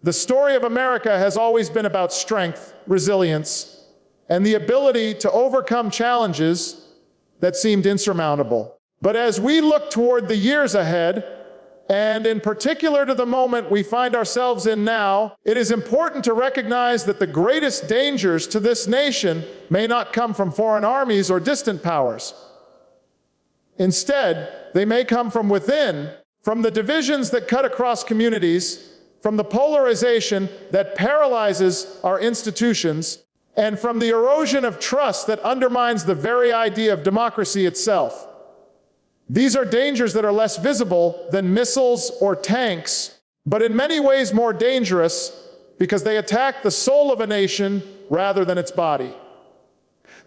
The story of America has always been about strength, resilience, and the ability to overcome challenges that seemed insurmountable. But as we look toward the years ahead, and in particular to the moment we find ourselves in now, it is important to recognize that the greatest dangers to this nation may not come from foreign armies or distant powers. Instead, they may come from within, from the divisions that cut across communities, from the polarization that paralyzes our institutions, and from the erosion of trust that undermines the very idea of democracy itself. These are dangers that are less visible than missiles or tanks, but in many ways more dangerous because they attack the soul of a nation rather than its body.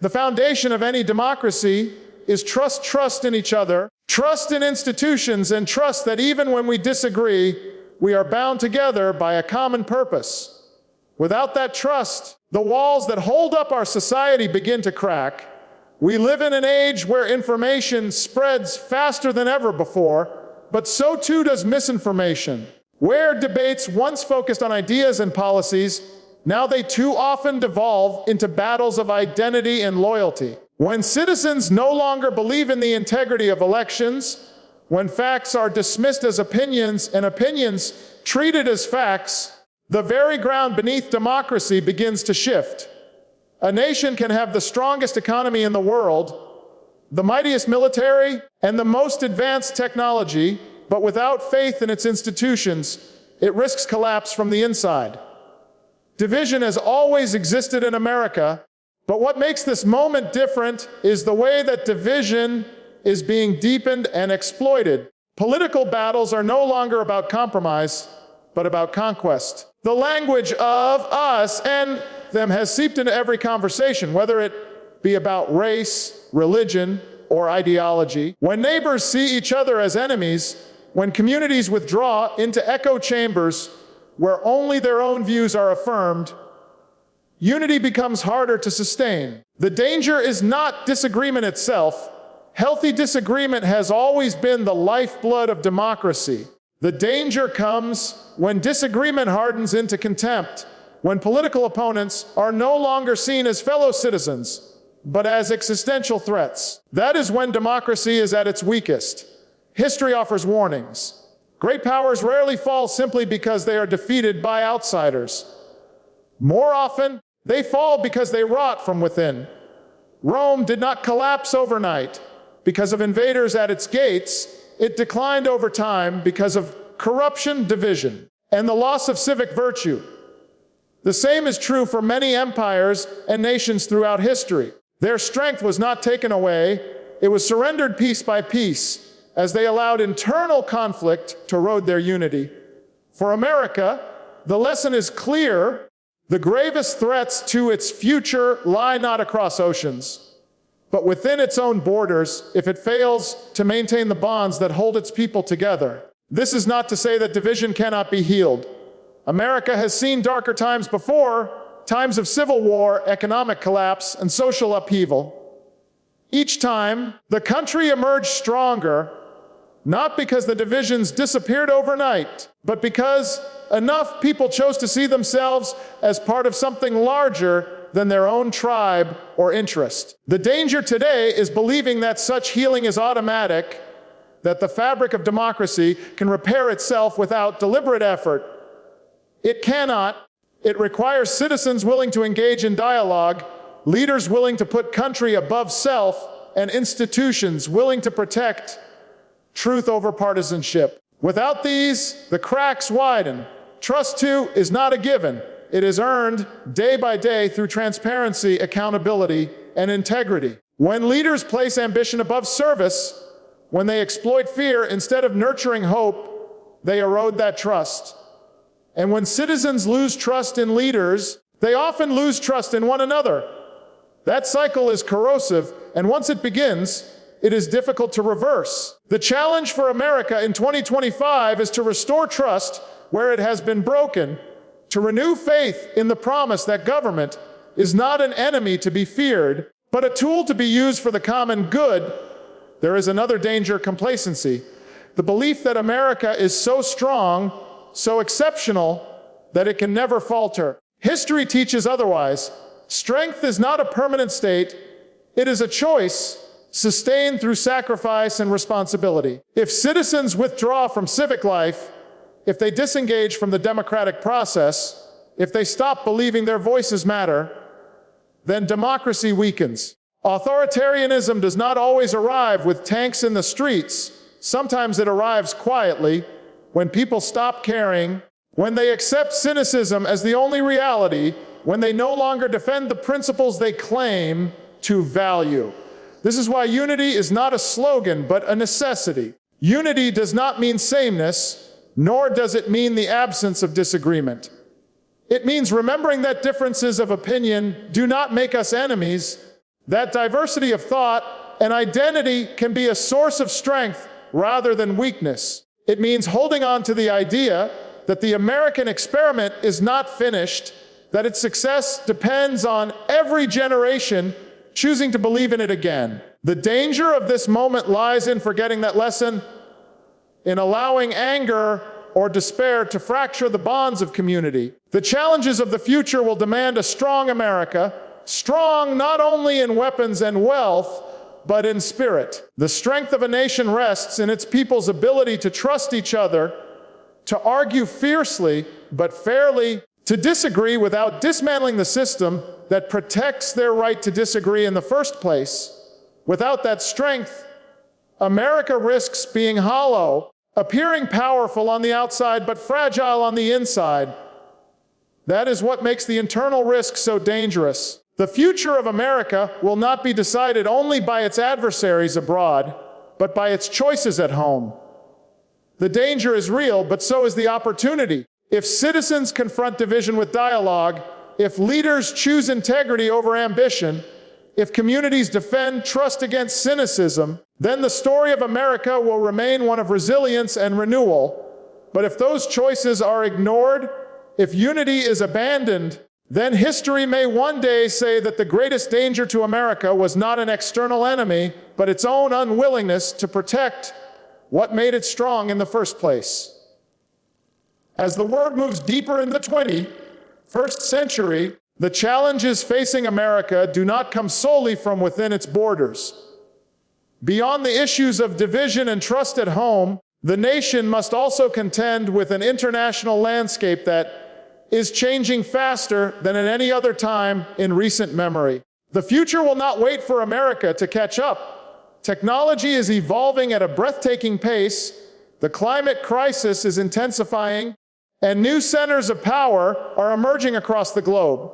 The foundation of any democracy is trust in each other, trust in institutions, and trust that even when we disagree, we are bound together by a common purpose. Without that trust, the walls that hold up our society begin to crack. We live in an age where information spreads faster than ever before, but so too does misinformation. Where debates once focused on ideas and policies, now they too often devolve into battles of identity and loyalty. When citizens no longer believe in the integrity of elections, when facts are dismissed as opinions and opinions treated as facts, the very ground beneath democracy begins to shift. A nation can have the strongest economy in the world, the mightiest military, and the most advanced technology, but without faith in its institutions, it risks collapse from the inside. Division has always existed in America, but what makes this moment different is the way that division is being deepened and exploited. Political battles are no longer about compromise, but about conquest. The language of us and them has seeped into every conversation, whether it be about race, religion, or ideology. When neighbors see each other as enemies, when communities withdraw into echo chambers where only their own views are affirmed, unity becomes harder to sustain. The danger is not disagreement itself. Healthy disagreement has always been the lifeblood of democracy. The danger comes when disagreement hardens into contempt, when political opponents are no longer seen as fellow citizens, but as existential threats. That is when democracy is at its weakest. History offers warnings. Great powers rarely fall simply because they are defeated by outsiders. More often, they fall because they rot from within. Rome did not collapse overnight because of invaders at its gates. It declined over time because of corruption, division, and the loss of civic virtue. The same is true for many empires and nations throughout history. Their strength was not taken away, it was surrendered piece by piece as they allowed internal conflict to erode their unity. For America, the lesson is clear. The gravest threats to its future lie not across oceans, but within its own borders if it fails to maintain the bonds that hold its people together. This is not to say that division cannot be healed. America has seen darker times before, times of civil war, economic collapse, and social upheaval. Each time, the country emerged stronger, not because the divisions disappeared overnight, but because enough people chose to see themselves as part of something larger than their own tribe or interest. The danger today is believing that such healing is automatic, that the fabric of democracy can repair itself without deliberate effort. It cannot. It requires citizens willing to engage in dialogue, leaders willing to put country above self, and institutions willing to protect truth over partisanship. Without these, the cracks widen. Trust, too, is not a given. It is earned day by day through transparency, accountability, and integrity. When leaders place ambition above service, when they exploit fear instead of nurturing hope, they erode that trust. And when citizens lose trust in leaders, they often lose trust in one another. That cycle is corrosive, and once it begins, it is difficult to reverse. The challenge for America in 2025 is to restore trust where it has been broken, to renew faith in the promise that government is not an enemy to be feared, but a tool to be used for the common good. There is another danger: complacency. The belief that America is so strong, so exceptional, that it can never falter. History teaches otherwise. Strength is not a permanent state. It is a choice, sustained through sacrifice and responsibility. If citizens withdraw from civic life, if they disengage from the democratic process, if they stop believing their voices matter, then democracy weakens. Authoritarianism does not always arrive with tanks in the streets. Sometimes it arrives quietly, when people stop caring, when they accept cynicism as the only reality, when they no longer defend the principles they claim to value. This is why unity is not a slogan, but a necessity. Unity does not mean sameness, nor does it mean the absence of disagreement. It means remembering that differences of opinion do not make us enemies, that diversity of thought and identity can be a source of strength rather than weakness. It means holding on to the idea that the American experiment is not finished, that its success depends on every generation choosing to believe in it again. The danger of this moment lies in forgetting that lesson, in allowing anger or despair to fracture the bonds of community. The challenges of the future will demand a strong America, strong not only in weapons and wealth, but in spirit. The strength of a nation rests in its people's ability to trust each other, to argue fiercely but fairly, to disagree without dismantling the system that protects their right to disagree in the first place. Without that strength, America risks being hollow, appearing powerful on the outside but fragile on the inside. That is what makes the internal risk so dangerous. The future of America will not be decided only by its adversaries abroad, but by its choices at home. The danger is real, but so is the opportunity. If citizens confront division with dialogue, if leaders choose integrity over ambition, if communities defend trust against cynicism, then the story of America will remain one of resilience and renewal. But if those choices are ignored, if unity is abandoned, then history may one day say that the greatest danger to America was not an external enemy, but its own unwillingness to protect what made it strong in the first place. As the world moves deeper in the 21st century, the challenges facing America do not come solely from within its borders. Beyond the issues of division and trust at home, the nation must also contend with an international landscape that is changing faster than at any other time in recent memory. The future will not wait for America to catch up. Technology is evolving at a breathtaking pace, the climate crisis is intensifying, and new centers of power are emerging across the globe.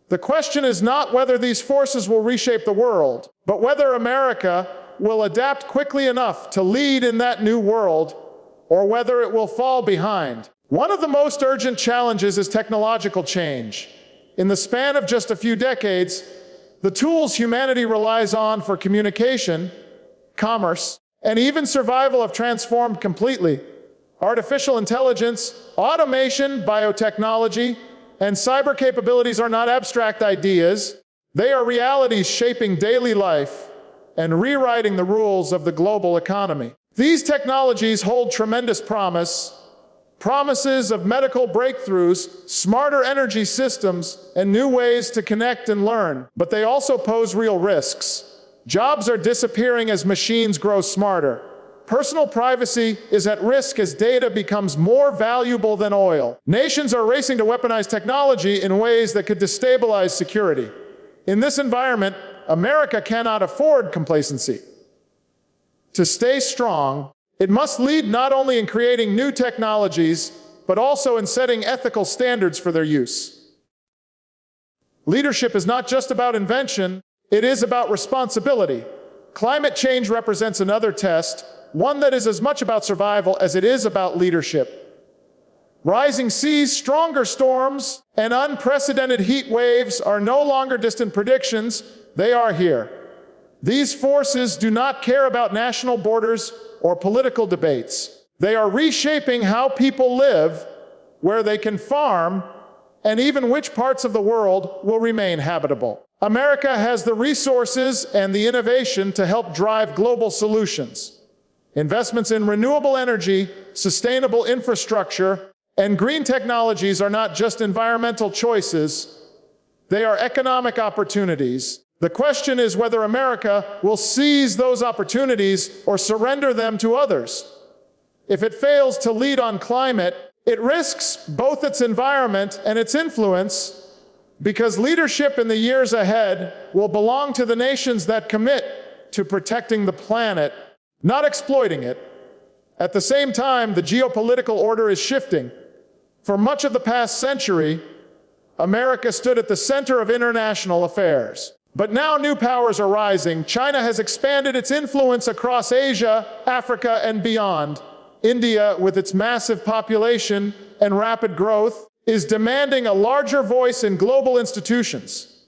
The question is not whether these forces will reshape the world, but whether America will adapt quickly enough to lead in that new world, or whether it will fall behind. One of the most urgent challenges is technological change. In the span of just a few decades, the tools humanity relies on for communication, commerce, and even survival have transformed completely. Artificial intelligence, automation, biotechnology, and cyber capabilities are not abstract ideas. They are realities shaping daily life and rewriting the rules of the global economy. These technologies hold tremendous promise, promises of medical breakthroughs, smarter energy systems, and new ways to connect and learn. But they also pose real risks. Jobs are disappearing as machines grow smarter. Personal privacy is at risk as data becomes more valuable than oil. Nations are racing to weaponize technology in ways that could destabilize security. In this environment, America cannot afford complacency. To stay strong, it must lead not only in creating new technologies, but also in setting ethical standards for their use. Leadership is not just about invention, it is about responsibility. Climate change represents another test, one that is as much about survival as it is about leadership. Rising seas, stronger storms, and unprecedented heat waves are no longer distant predictions, they are here. These forces do not care about national borders or political debates. They are reshaping how people live, where they can farm, and even which parts of the world will remain habitable. America has the resources and the innovation to help drive global solutions. Investments in renewable energy, sustainable infrastructure, And green technologies are not just environmental choices, they are economic opportunities. The question is whether America will seize those opportunities or surrender them to others. If it fails to lead on climate, it risks both its environment and its influence, because leadership in the years ahead will belong to the nations that commit to protecting the planet, not exploiting it. At the same time, the geopolitical order is shifting. For much of the past century, America stood at the center of international affairs. But now new powers are rising. China has expanded its influence across Asia, Africa, and beyond. India, with its massive population and rapid growth, is demanding a larger voice in global institutions.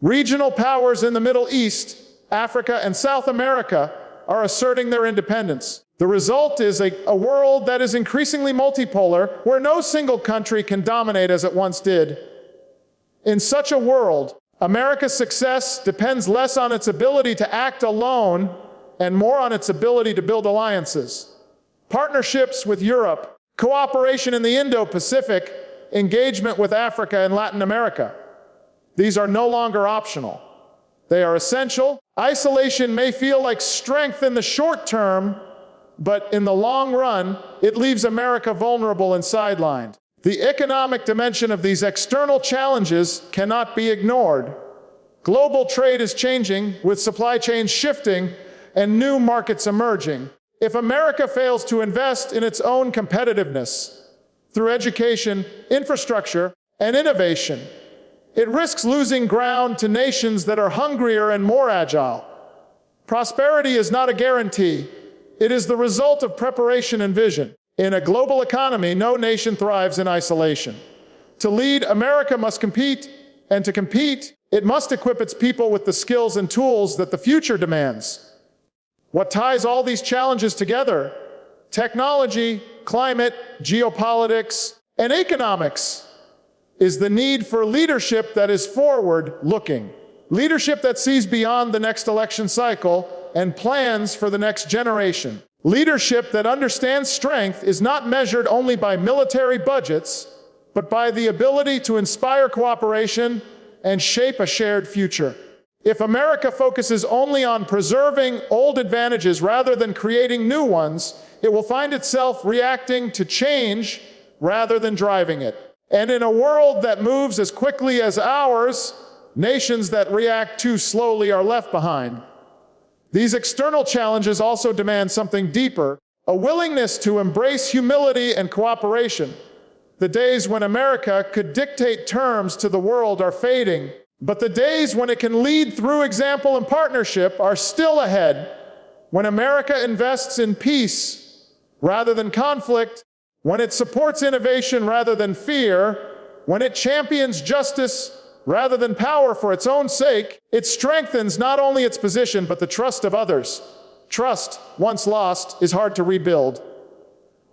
Regional powers in the Middle East, Africa, and South America are asserting their independence. The result is a world that is increasingly multipolar, where no single country can dominate as it once did. In such a world, America's success depends less on its ability to act alone and more on its ability to build alliances. Partnerships with Europe, cooperation in the Indo-Pacific, engagement with Africa and Latin America. These are no longer optional. They are essential. Isolation may feel like strength in the short term, but in the long run, it leaves America vulnerable and sidelined. The economic dimension of these external challenges cannot be ignored. Global trade is changing, with supply chains shifting and new markets emerging. If America fails to invest in its own competitiveness through education, infrastructure, and innovation, it risks losing ground to nations that are hungrier and more agile. Prosperity is not a guarantee. It is the result of preparation and vision. In a global economy, no nation thrives in isolation. To lead, America must compete, and to compete, it must equip its people with the skills and tools that the future demands. What ties all these challenges together? Technology, climate, geopolitics, and economics is the need for leadership that is forward-looking. Leadership that sees beyond the next election cycle and plans for the next generation. Leadership that understands strength is not measured only by military budgets, but by the ability to inspire cooperation and shape a shared future. If America focuses only on preserving old advantages rather than creating new ones, it will find itself reacting to change rather than driving it. And in a world that moves as quickly as ours, nations that react too slowly are left behind. These external challenges also demand something deeper, a willingness to embrace humility and cooperation. The days when America could dictate terms to the world are fading, but the days when it can lead through example and partnership are still ahead. When America invests in peace rather than conflict, when it supports innovation rather than fear, when it champions justice rather than power for its own sake, it strengthens not only its position but the trust of others. Trust, once lost, is hard to rebuild.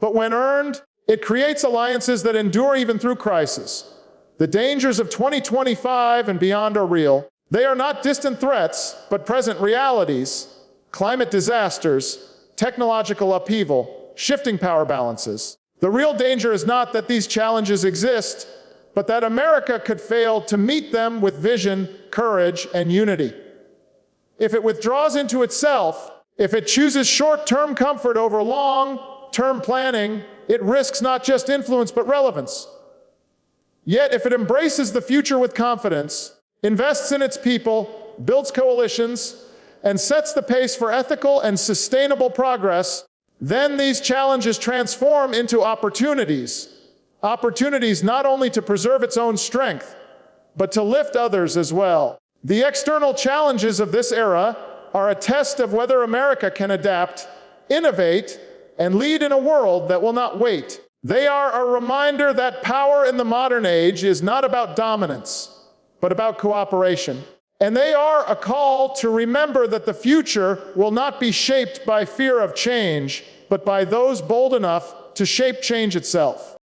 But when earned, it creates alliances that endure even through crisis. The dangers of 2025 and beyond are real. They are not distant threats, but present realities. Climate disasters, technological upheaval, shifting power balances. The real danger is not that these challenges exist, but that America could fail to meet them with vision, courage, and unity. If it withdraws into itself, if it chooses short-term comfort over long-term planning, it risks not just influence but relevance. Yet if it embraces the future with confidence, invests in its people, builds coalitions, and sets the pace for ethical and sustainable progress, then these challenges transform into opportunities. Opportunities not only to preserve its own strength, but to lift others as well. The external challenges of this era are a test of whether America can adapt, innovate, and lead in a world that will not wait. They are a reminder that power in the modern age is not about dominance, but about cooperation. And they are a call to remember that the future will not be shaped by fear of change, but by those bold enough to shape change itself.